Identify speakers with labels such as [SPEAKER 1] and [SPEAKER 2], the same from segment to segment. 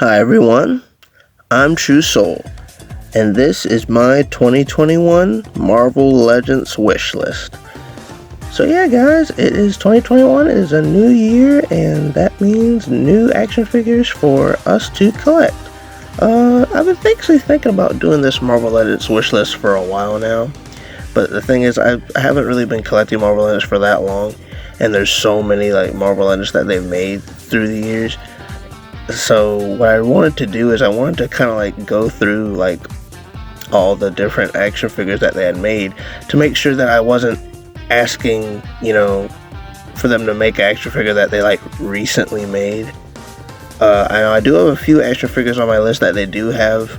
[SPEAKER 1] Hi everyone, I'm True Soul, and this is my 2021 Marvel Legends wishlist. So yeah guys, it is 2021, it is a new year, and that means new action figures for us to collect. I've been actually thinking about doing this Marvel Legends wishlist for a while now, but the thing is I haven't really been collecting Marvel Legends for that long, and there's so many like Marvel Legends that they've made through the years. So what I wanted to do is I wanted to kind of like go through like all the different action figures that they had made to make sure that I wasn't asking, for them to make an action figure that they like recently made. I know I do have a few action figures on my list that they do have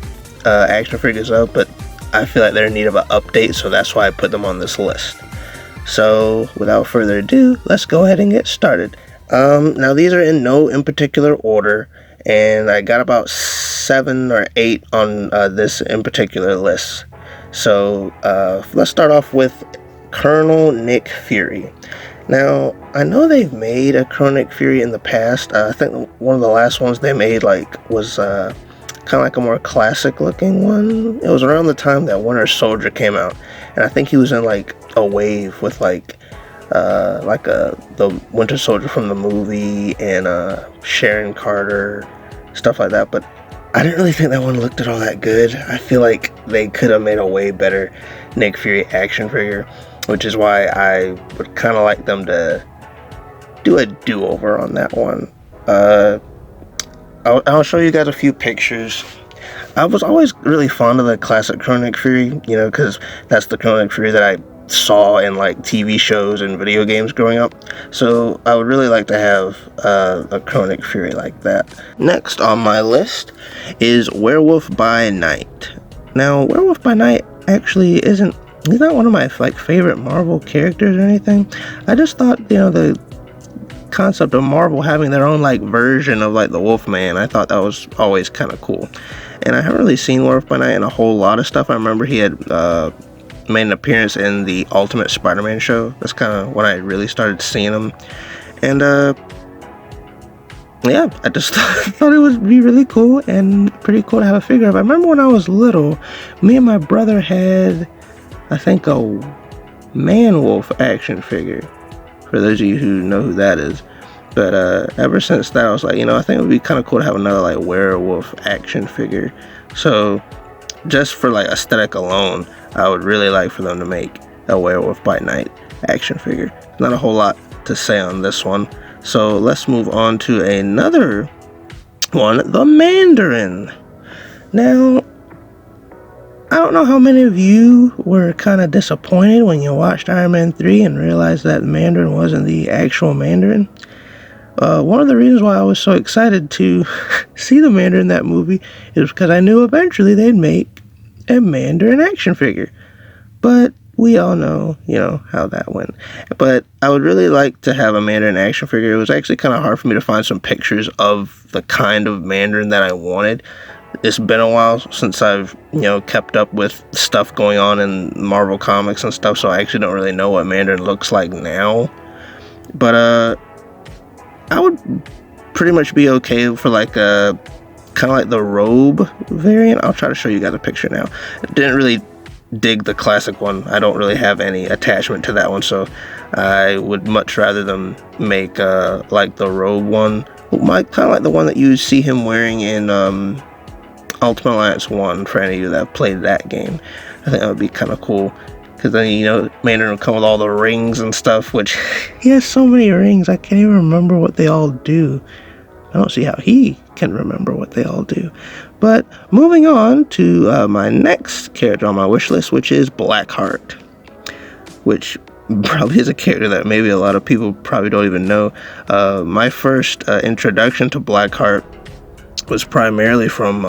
[SPEAKER 1] action figures of, but I feel like they're in need of an update, so that's why I put them on this list. So without further ado, let's go ahead and get started. Now these are in no in particular order, and I got about 7 or 8 on this in particular list. So let's start off with Colonel Nick Fury. Now I know they've made a Colonel Nick Fury in the past. I think one of the last ones they made was kind of like a more classic looking one. It was around the time that Winter Soldier came out, and I think he was in like a wave with the Winter Soldier from the movie and Sharon Carter, stuff like that. But I didn't really think that one looked at all that good. I feel like they could have made a way better Nick Fury action figure, which is why I would kind of like them to do a do-over on that one. I'll show you guys a few pictures. I was always really fond of the classic Colonel Nick Fury, because that's the Colonel Nick Fury that I saw in like TV shows and video games growing up. So I would really like to have a Colonel Nick Fury like that. Next on my list is Werewolf by Night. Now Werewolf by Night actually he's not one of my favorite Marvel characters or anything. I just thought the concept of Marvel having their own version of the Wolfman, I thought that was always kind of cool. And I haven't really seen Werewolf by Night in a whole lot of stuff. I remember he had made an appearance in the Ultimate Spider-Man show. That's kind of when I really started seeing him. And yeah, I just thought it would be really cool and pretty cool to have a figure of. I remember when I was little, me and my brother had, I think, a Man-Wolf action figure, for those of you who know who that is. But ever since that, I was like, I think it would be kind of cool to have another werewolf action figure. So just for aesthetic alone, I would really like for them to make a Werewolf by Night action figure. Not a whole lot to say on this one. So let's move on to another one, the Mandarin. Now, I don't know how many of you were kind of disappointed when you watched Iron Man 3 and realized that Mandarin wasn't the actual Mandarin. One of the reasons why I was so excited to see the Mandarin in that movie is because I knew eventually they'd make a Mandarin action figure. But we all know, how that went. But I would really like to have a Mandarin action figure. It was actually kind of hard for me to find some pictures of the kind of Mandarin that I wanted. It's been a while since I've, kept up with stuff going on in Marvel Comics and stuff, so I actually don't really know what Mandarin looks like now. But, I would pretty much be okay for kind of like the robe variant. I'll try to show you guys a picture now. I didn't really dig the classic one. I don't really have any attachment to that one, so I would much rather them make the robe one, kind of like the one that you see him wearing in Ultimate Alliance 1, for any of you that have played that game. I think that would be kind of cool, because then Mandarin will come with all the rings and stuff, which he has so many rings I can't even remember what they all do. I don't see how he can remember what they all do. But moving on to my next character on my wish list, which is Blackheart, which probably is a character that maybe a lot of people probably don't even know. My first introduction to Blackheart was primarily from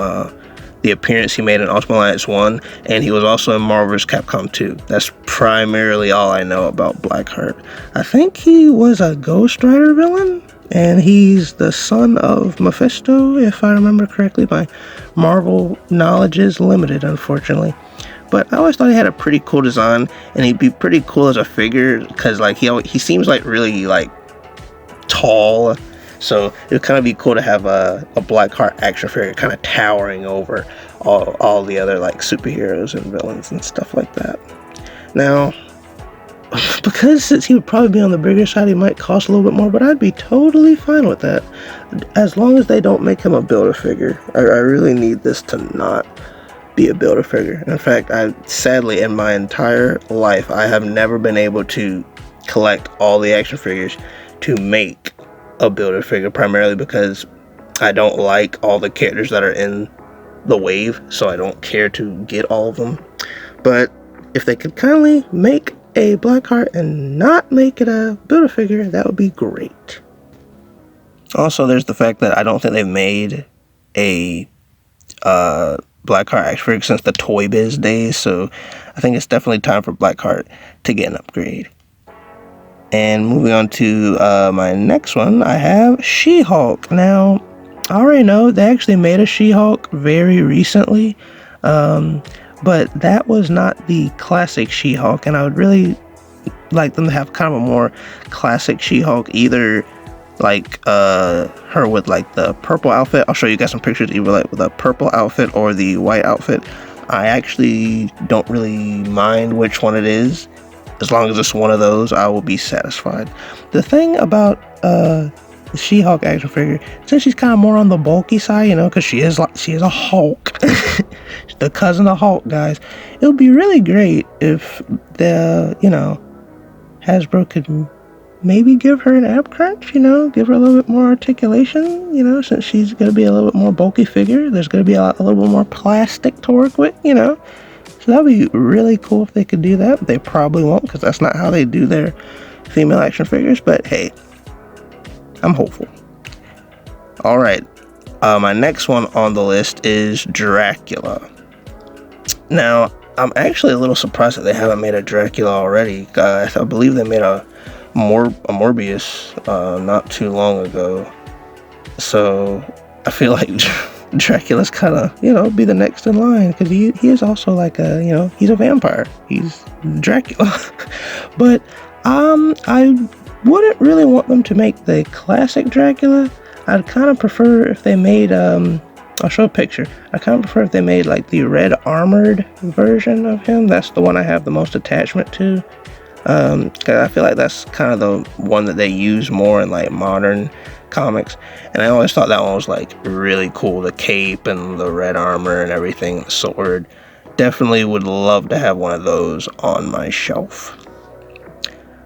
[SPEAKER 1] the appearance he made in Ultimate Alliance 1, and he was also in Marvel vs. Capcom 2. That's primarily all I know about Blackheart. I think he was a Ghost Rider villain, and he's the son of Mephisto, if I remember correctly. My Marvel knowledge is limited, unfortunately. But I always thought he had a pretty cool design, and he'd be pretty cool as a figure, because he seems really tall. So it would kind of be cool to have a Blackheart action figure kind of towering over all the other like superheroes and villains and stuff like that. Now, because since he would probably be on the bigger side, he might cost a little bit more, but I'd be totally fine with that, as long as they don't make him a Build-A-Figure. I really need this to not be a Build-A-Figure. In fact, sadly, in my entire life, I have never been able to collect all the action figures to make a Build-A-Figure, primarily because I don't like all the characters that are in the wave, so I don't care to get all of them. But if they could kindly make a Blackheart and not make it a Build-A-Figure, that would be great. Also, there's the fact that I don't think they've made a Blackheart action figure since the Toy Biz days, so I think it's definitely time for Blackheart to get an upgrade. And moving on to my next one, I have SheHulk. Now, I already know they actually made a SheHulk very recently, but that was not the classic SheHulk, and I would really like them to have kind of a more classic SheHulk, either like her with like the purple outfit. I'll show you guys some pictures, either like with a purple outfit or the white outfit. I actually don't really mind which one it is. As long as it's one of those, I will be satisfied. The thing about the SheHulk action figure, since she's kind of more on the bulky side, you know, because she is a Hulk, the cousin of Hulk, guys. It would be really great if the, you know, Hasbro could maybe give her an ab crunch, you know, give her a little bit more articulation, you know, since she's going to be a little bit more bulky figure. There's going to be a little bit more plastic to work with, you know. So that would be really cool if they could do that. They probably won't, because that's not how they do their female action figures, but hey, I'm hopeful. Alright, my next one on the list is Dracula. Now, I'm actually a little surprised that they haven't made a Dracula already. I believe they made a Morbius not too long ago. So I feel like Dracula's kind of, you know, be the next in line, because he is also like a, you know, he's a vampire. He's Dracula. But I wouldn't really want them to make the classic Dracula. I'd kind of prefer if they made I'll show a picture. I kind of prefer if they made like the red armored version of him. That's the one I have the most attachment to, because I feel like that's kind of the one that they use more in like modern comics, and I always thought that one was like really cool, the cape and the red armor and everything, the sword. Definitely would love to have one of those on my shelf.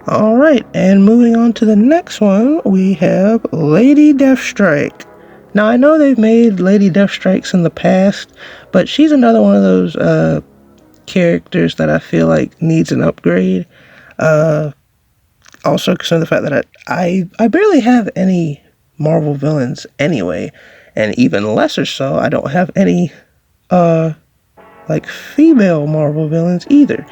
[SPEAKER 1] Alright, and moving on to the next one, we have Lady Deathstrike. Now, I know they've made Lady Deathstrikes in the past, but she's another one of those characters that I feel like needs an upgrade. Also, considering the fact that I barely have any Marvel villains anyway, and even lesser so, I don't have any like female Marvel villains either.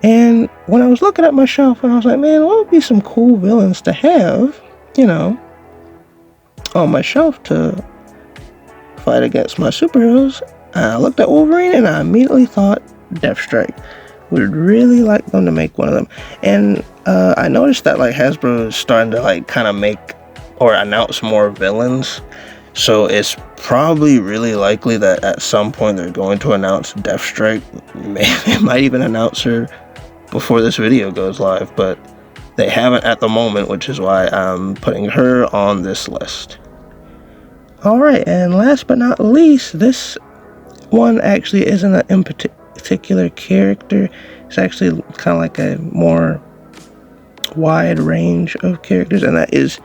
[SPEAKER 1] And when I was looking at my shelf, and I was like, man, what would be some cool villains to have, you know, on my shelf to fight against my superheroes? I looked at Wolverine and I immediately thought Deathstrike. Would really like them to make one of them. And I noticed that like Hasbro is starting to like kind of make or announce more villains, so it's probably really likely that at some point they're going to announce Deathstrike. They might even announce her before this video goes live, but they haven't at the moment, which is why I'm putting her on this list. Alright, and last but not least, this one actually isn't an particular character. It's actually kind of like a more wide range of characters, and that is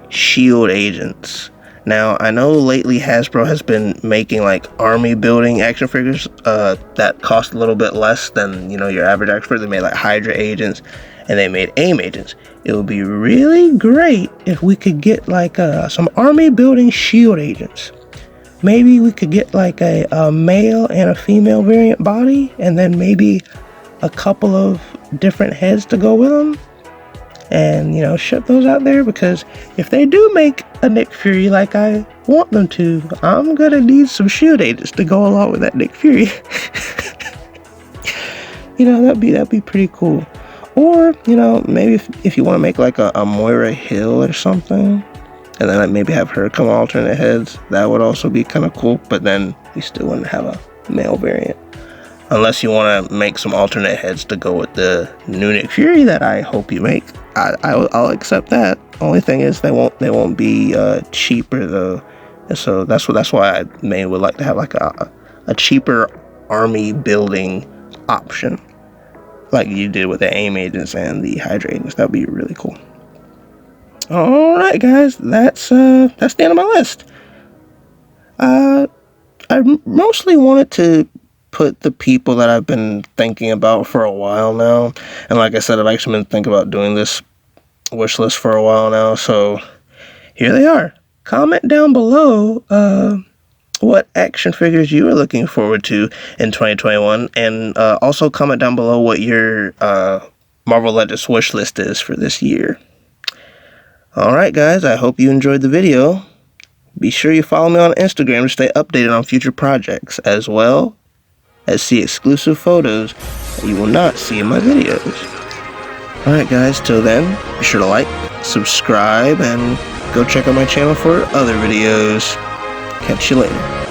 [SPEAKER 1] shield agents. Now, I know lately Hasbro has been making like army building action figures that cost a little bit less than, you know, your average action figure. They made like Hydra agents and they made AIM agents. It would be really great if we could get like some army building shield agents. Maybe we could get like a male and a female variant body, and then maybe a couple of different heads to go with them, and, you know, ship those out there, because if they do make a Nick Fury like I want them to, I'm gonna need some shield agents to go along with that Nick Fury. You know, that'd be pretty cool. Or, you know, maybe if you want to make like a Moira Hill or something, and then I'd maybe have her come alternate heads. That would also be kind of cool, but then we still wouldn't have a male variant. Unless you want to make some alternate heads to go with the new Nick Fury that I hope you make, I'll accept that. Only thing is they won't be cheaper though, and so that's why I may would like to have like a cheaper army building option, like you did with the AIM agents and the Hydra agents. That'd be really cool. All right, guys, that's the end of my list. I mostly wanted to put the people that I've been thinking about for a while now, and like I said, I've actually been thinking about doing this wish list for a while now, so here they are. Comment down below what action figures you are looking forward to in 2021, and also comment down below what your Marvel Legends wish list is for this year. Alright guys, I hope you enjoyed the video. Be sure you follow me on Instagram to stay updated on future projects, as well as see exclusive photos that you will not see in my videos. Alright guys, till then, be sure to like, subscribe, and go check out my channel for other videos. Catch you later.